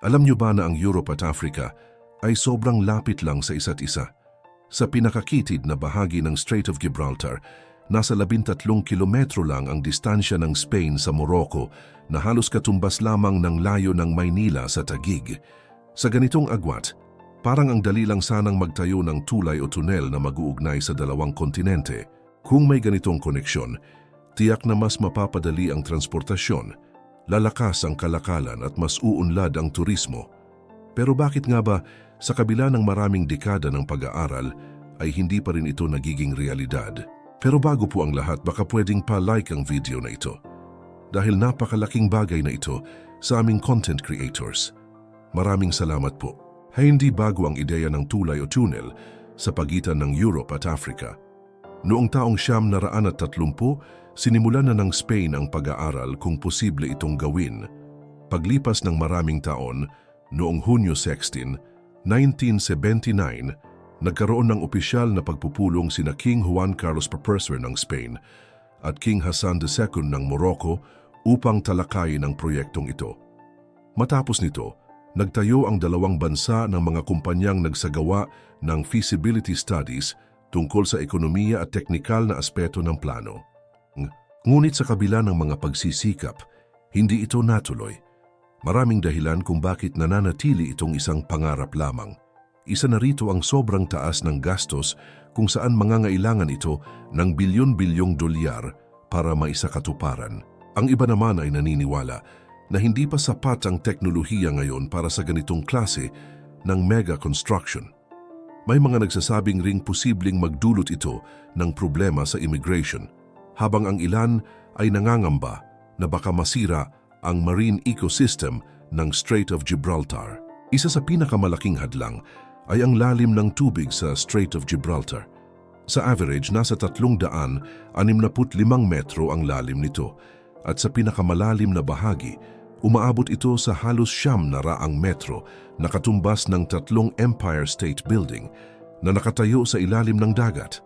Alam niyo ba na ang Europe at Africa ay sobrang lapit lang sa isa't isa? Sa pinakakitid na bahagi ng Strait of Gibraltar, nasa 13 kilometro lang ang distansya ng Spain sa Morocco na halos katumbas lamang ng layo ng Maynila sa Taguig. Sa ganitong agwat, parang ang dali lang sanang magtayo ng tulay o tunel na mag-uugnay sa dalawang kontinente. Kung may ganitong koneksyon, tiyak na mas mapapadali ang transportasyon, lalakas ang kalakalan at mas uunlad ang turismo. Pero bakit nga ba sa kabila ng maraming dekada ng pag-aaral ay hindi pa rin ito nagiging realidad? Pero bago po ang lahat, baka pwedeng pa-like ang video na ito dahil napakalaking bagay na ito sa aming content creators. Maraming salamat po. Hindi bago ang ideya ng tulay o tunnel sa pagitan ng Europe at Africa. Noong taong 1930, sinimulan na ng Spain ang pag-aaral kung posible itong gawin. Paglipas ng maraming taon, noong Hunyo 16, 1979, nagkaroon ng opisyal na pagpupulong sina King Juan Carlos I ng Spain at King Hassan II ng Morocco upang talakayin ang proyektong ito. Matapos nito, nagtayo ang dalawang bansa ng mga kumpanyang nagsagawa ng feasibility studies tungkol sa ekonomiya at teknikal na aspeto ng plano. Ngunit sa kabila ng mga pagsisikap, hindi ito natuloy. Maraming dahilan kung bakit nananatili itong isang pangarap lamang. Isa na rito ang sobrang taas ng gastos kung saan mangangailangan ito ng bilyon-bilyong dolyar para maisakatuparan. Ang iba naman ay naniniwala na hindi pa sapat ang teknolohiya ngayon para sa ganitong klase ng mega construction. May mga nagsasabing ring posibleng magdulot ito ng problema sa immigration, habang ang ilan ay nangangamba na baka masira ang marine ecosystem ng Strait of Gibraltar. Isa sa pinakamalaking hadlang ay ang lalim ng tubig sa Strait of Gibraltar. Sa average, nasa 365 metro ang lalim nito at sa pinakamalalim na bahagi, umaabot ito sa halos 900 metro na katumbas ng 3 Empire State Building na nakatayo sa ilalim ng dagat.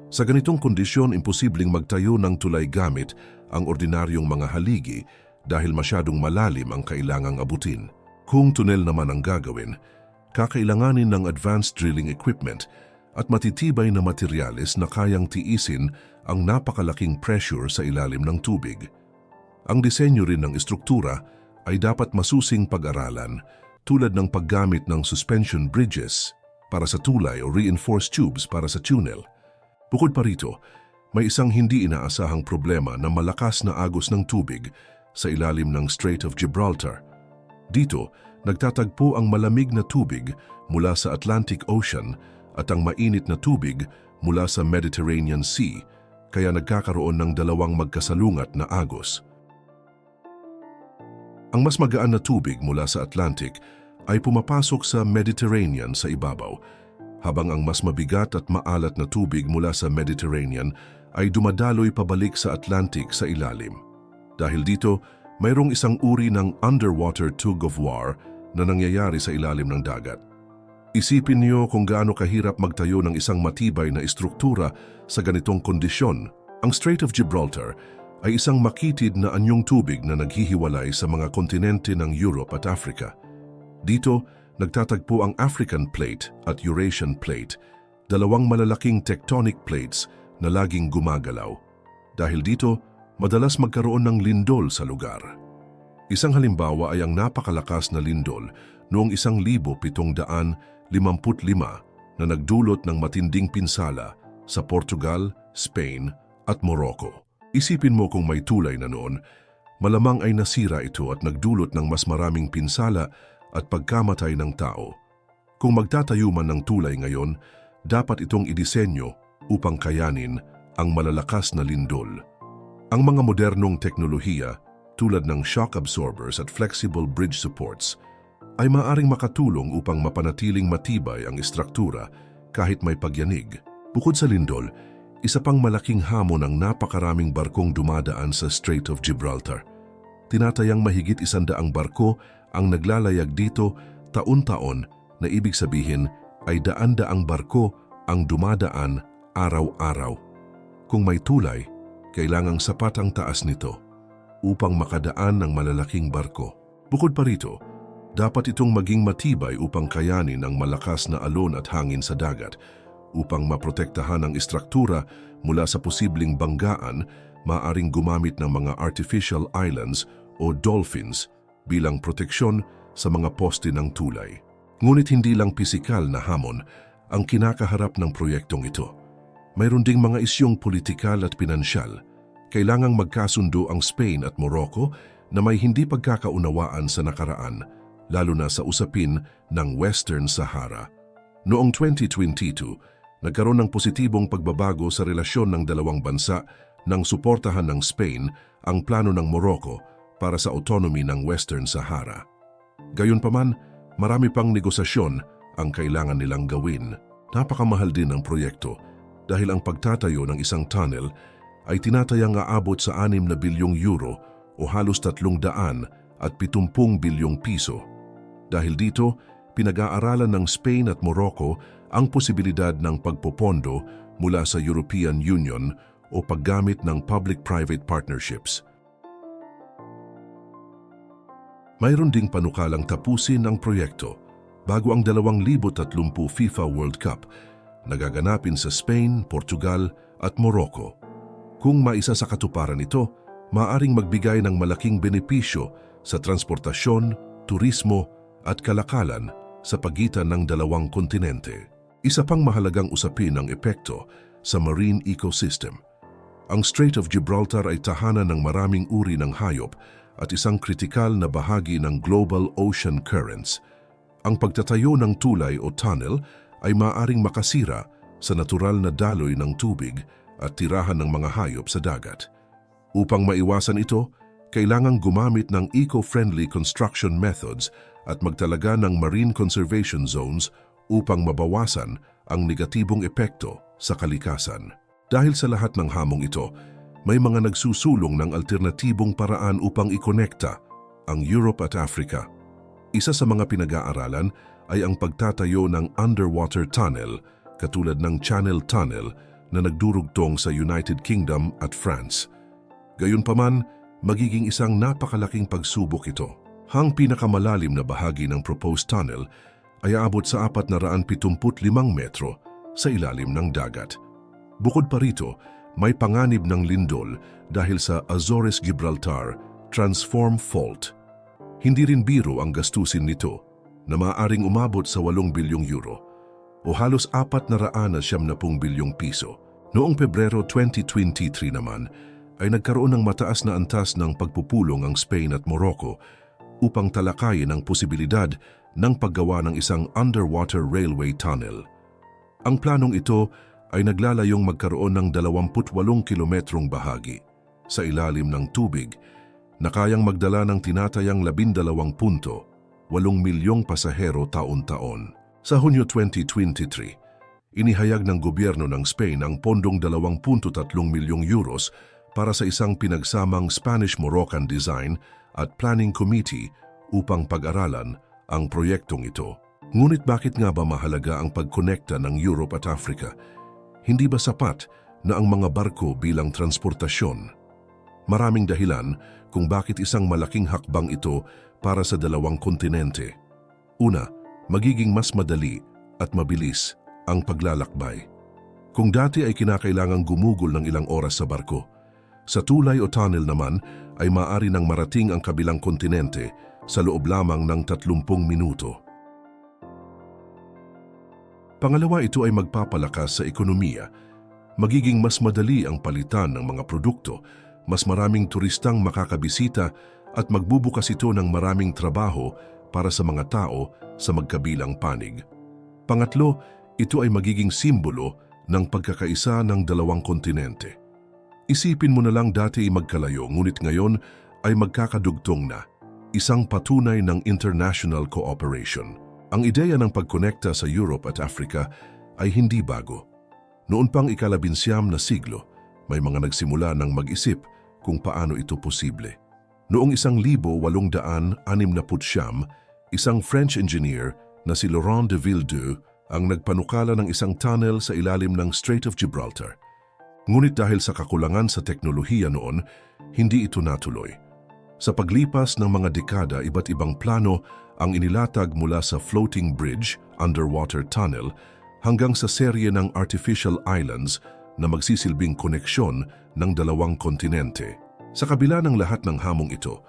Sa ganitong kondisyon, imposibleng magtayo ng tulay gamit ang ordinaryong mga haligi dahil masyadong malalim ang kailangang abutin. Kung tunel naman ang gagawin, kakailanganin ng advanced drilling equipment at matitibay na materyales na kayang tiisin ang napakalaking pressure sa ilalim ng tubig. Ang disenyo rin ng estruktura ay dapat masusing pag-aralan tulad ng paggamit ng suspension bridges para sa tulay o reinforced tubes para sa tunnel. Bukod pa rito, may isang hindi inaasahang problema na malakas na agos ng tubig sa ilalim ng Strait of Gibraltar. Dito, nagtatagpo ang malamig na tubig mula sa Atlantic Ocean at ang mainit na tubig mula sa Mediterranean Sea, kaya nagkakaroon ng dalawang magkasalungat na agos. Ang mas magaan na tubig mula sa Atlantic ay pumapasok sa Mediterranean sa ibabaw, habang ang mas mabigat at maalat na tubig mula sa Mediterranean ay dumadaloy pabalik sa Atlantic sa ilalim. Dahil dito, mayroong isang uri ng underwater tug of war na nangyayari sa ilalim ng dagat. Isipin niyo kung gaano kahirap magtayo ng isang matibay na estruktura sa ganitong kondisyon. Ang Strait of Gibraltar ay isang makitid na anyong tubig na naghihiwalay sa mga kontinente ng Europe at Africa. Dito, nagtatagpo ang African Plate at Eurasian Plate, dalawang malalaking tectonic plates na laging gumagalaw. Dahil dito, madalas magkaroon ng lindol sa lugar. Isang halimbawa ay ang napakalakas na lindol noong 1755 na nagdulot ng matinding pinsala sa Portugal, Spain at Morocco. Isipin mo kung may tulay na noon, malamang ay nasira ito at nagdulot ng mas maraming pinsala at pagkamatay ng tao. Kung magtatayo man ng tulay ngayon, dapat itong idisenyo upang kayanin ang malalakas na lindol. Ang mga modernong teknolohiya tulad ng shock absorbers at flexible bridge supports ay maaaring makatulong upang mapanatiling matibay ang istruktura kahit may pagyanig. Bukod sa lindol, isa pang malaking hamon ang napakaraming barkong dumadaan sa Strait of Gibraltar. Tinatayang mahigit 100 barko ang naglalayag dito taon-taon, na ibig sabihin ay daan-daang barko ang dumadaan araw-araw. Kung may tulay, kailangang sapat ang taas nito upang makadaan ng malalaking barko. Bukod pa rito, Dapat itong maging matibay upang kayanin ang malakas na alon at hangin sa dagat. Upang maprotektahan ang istruktura mula sa posibleng banggaan, maaaring gumamit ng mga artificial islands o dolphins bilang proteksyon sa mga poste ng tulay. Ngunit hindi lang pisikal na hamon ang kinakaharap ng proyektong ito. Mayroon ding mga isyong politikal at pinansyal. Kailangang magkasundo ang Spain at Morocco na may hindi pagkakaunawaan sa nakaraan, lalo na sa usapin ng Western Sahara. Noong 2022, nagkaroon ng positibong pagbabago sa relasyon ng dalawang bansa nang suportahan ng Spain ang plano ng Morocco para sa autonomy ng Western Sahara. Gayunpaman, marami pang negosasyon ang kailangan nilang gawin. Napakamahal din ang proyekto dahil ang pagtatayo ng isang tunnel ay tinatayang aabot sa 6 na bilyong euro o halos 370 bilyong piso. Dahil dito, pinag-aaralan ng Spain at Morocco ang posibilidad ng pagpopondo mula sa European Union o paggamit ng public-private partnerships. Mayroon ding panukalang tapusin ang proyekto bago ang 2030 FIFA World Cup na gaganapin sa Spain, Portugal at Morocco. Kung maisa sa katuparan ito, maaaring magbigay ng malaking benepisyo sa transportasyon, turismo at kalakalan sa pagitan ng dalawang kontinente. Isa pang mahalagang usapin ang epekto sa marine ecosystem. Ang Strait of Gibraltar ay tahanan ng maraming uri ng hayop at isang kritikal na bahagi ng global ocean currents. Ang pagtatayo ng tulay o tunnel ay maaaring makasira sa natural na daloy ng tubig at tirahan ng mga hayop sa dagat. Upang maiwasan ito, kailangang gumamit ng eco-friendly construction methods at magtalaga ng marine conservation zones upang mabawasan ang negatibong epekto sa kalikasan. Dahil sa lahat ng hamong ito, may mga nagsusulong ng alternatibong paraan upang ikonekta ang Europe at Africa. Isa sa mga pinag-aaralan ay ang pagtatayo ng underwater tunnel katulad ng Channel Tunnel na nagdurugtong sa United Kingdom at France. Gayunpaman, magiging isang napakalaking pagsubok ito. Ang pinakamalalim na bahagi ng proposed tunnel ay aabot sa 475 metro sa ilalim ng dagat. Bukod pa rito, may panganib ng lindol dahil sa Azores-Gibraltar Transform Fault. Hindi rin biro ang gastusin nito na maaaring umabot sa 8 bilyong euro o halos 470 bilyong piso. Noong Pebrero 2023 naman ay nagkaroon ng mataas na antas ng pagpupulong ang Spain at Morocco upang talakayin ang posibilidad ng paggawa ng isang underwater railway tunnel. Ang planong ito ay naglalayong magkaroon ng 28 kilometrong bahagi sa ilalim ng tubig na kayang magdala ng tinatayang 12.8 milyong pasahero taon-taon. Sa Hunyo 2023, inihayag ng gobyerno ng Spain ang pondong 2.3 milyong euros para sa isang pinagsamang Spanish-Moroccan Design at Planning Committee upang pag-aralan ang proyektong ito. Ngunit bakit nga ba mahalaga ang pagkonekta ng Europe at Africa? Hindi ba sapat na ang mga barko bilang transportasyon? Maraming dahilan kung bakit isang malaking hakbang ito para sa dalawang kontinente. Una, magiging mas madali at mabilis ang paglalakbay. Kung dati ay kinakailangang gumugol ng ilang oras sa barko, sa tulay o tunnel naman ay maaari nang marating ang kabilang kontinente sa loob lamang ng 30 minuto. Pangalawa, ito ay magpapalakas sa ekonomiya. Magiging mas madali ang palitan ng mga produkto, mas maraming turistang makakabisita at magbubukas ito ng maraming trabaho para sa mga tao sa magkabilang panig. Pangatlo, ito ay magiging simbolo ng pagkakaisa ng dalawang kontinente. Isipin mo na lang dati ay magkalayo ngunit ngayon ay magkakadugtong na, isang patunay ng international cooperation. Ang ideya ng pagkonekta sa Europe at Africa ay hindi bago. Noon pang ika-19 na siglo, may mga nagsimula ng mag-isip kung paano ito posible. Noong 1869, isang French engineer na si Laurent de Villedoux ang nagpanukala ng isang tunnel sa ilalim ng Strait of Gibraltar. Ngunit dahil sa kakulangan sa teknolohiya noon, hindi ito natuloy. Sa paglipas ng mga dekada, iba't ibang plano ang inilatag mula sa floating bridge, underwater tunnel, hanggang sa serye ng artificial islands na magsisilbing koneksyon ng dalawang kontinente. Sa kabila ng lahat ng hamong ito,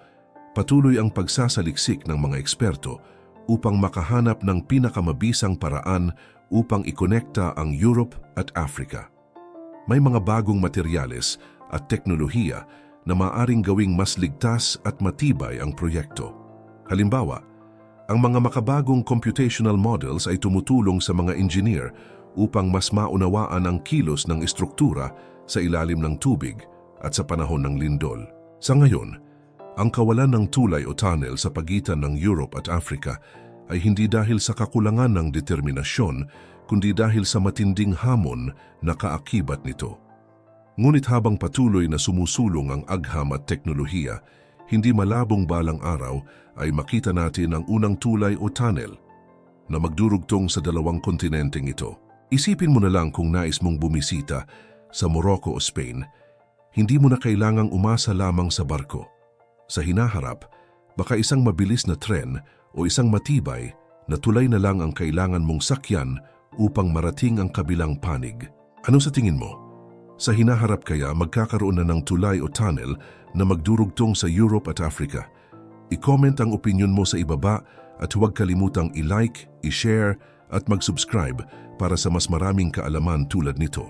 patuloy ang pagsasaliksik ng mga eksperto upang makahanap ng pinakamabisang paraan upang ikonekta ang Europe at Africa. May mga bagong materyales at teknolohiya na maaring gawing mas ligtas at matibay ang proyekto. Halimbawa, ang mga makabagong computational models ay tumutulong sa mga engineer upang mas maunawaan ang kilos ng estruktura sa ilalim ng tubig at sa panahon ng lindol. Sa ngayon, ang kawalan ng tulay o tunnel sa pagitan ng Europe at Africa ay hindi dahil sa kakulangan ng determinasyon, kundi dahil sa matinding hamon na kaakibat nito. Ngunit habang patuloy na sumusulong ang agham at teknolohiya, hindi malabong balang araw ay makita natin ang unang tulay o tunnel na magdurugtong sa dalawang kontinenteng ito. Isipin mo na lang kung nais mong bumisita sa Morocco o Spain, hindi mo na kailangang umasa lamang sa barko. Sa hinaharap, baka isang mabilis na tren o isang matibay na tulay na lang ang kailangan mong sakyan upang marating ang kabilang panig. Ano sa tingin mo? Sa hinaharap kaya magkakaroon na ng tulay o tunnel na magdurugtong sa Europe at Africa? I-comment ang opinion mo sa ibaba at huwag kalimutang i-like, i-share at mag-subscribe para sa mas maraming kaalaman tulad nito.